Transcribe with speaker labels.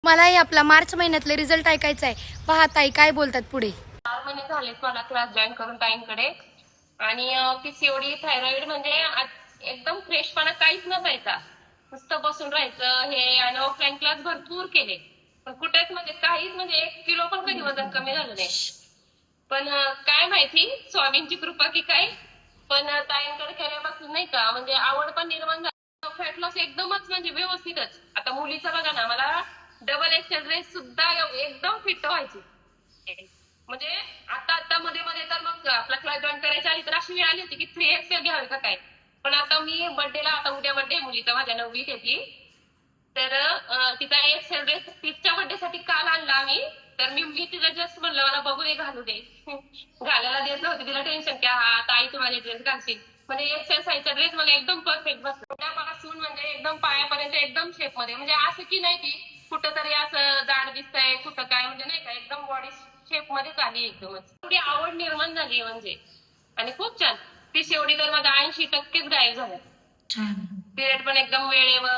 Speaker 1: मलाही आपला मार्च महिन्यातले रिझल्ट ऐकायचा आहे. पहा ताई काय बोलतात पुढे.
Speaker 2: 4 महिने झालेत मला क्लास जॉईन करून ताईंकडे. आणि पीसीओडी थायरॉइड म्हणजे एकदम फ्रेशपणा काहीच नसायचा. नुसतं बसून राहायचं हे. आणि ऑफलाईन क्लास भरपूर केले, पण कुठेच म्हणजे काहीच म्हणजे 1 किलो पण कधी वजन कमी झालं नाही. पण काय माहिती स्वामींची कृपा की काय, पण ताईंकडे केल्यापासून नाही का म्हणजे आवड पण निर्माण झाली. फॅट लॉस एकदमच म्हणजे व्यवस्थितच. आता मुलीचं बघा ना, मला डबल एक्सेल ड्रेस सुद्धा एकदम फिट व्हायची. म्हणजे आता मध्ये मध्ये तर मग आपला क्लास जॉईन करायच्या आधी तर अशी वेळ आली होती की 3XL घ्यावी का काय. पण आता मी बर्थडेला, आता उद्या बर्थडे मुलीचा माझ्या 9वीत येते, तर तिचा एक्सेल ड्रेस तिच्या बर्थडे साठी काल आणला आम्ही. तर मी तिला जस्ट म्हणलं मला बघू दे, घालू दे. घालायला देत नव्हती तिला, टेन्शन की हा आता आई तू माझे ड्रेस घालशील. म्हणजे एक्सेल साईजचा ड्रेस मला एकदम परफेक्ट बसला. त्यापासून म्हणजे एकदम पायापर्यंत एकदम शेप मध्ये. म्हणजे असं की नाही की कुठं तरी असं जाड दिसतंय कुठं काय, म्हणजे नाही का एकदम बॉडी शेप मध्ये झाली एकदमच. थोडी आवड निर्माण झाली म्हणजे. आणि खूप छान. पीसीओडी तर माझा 80%च गायब झाला. पिरियड पण एकदम वेळेवर.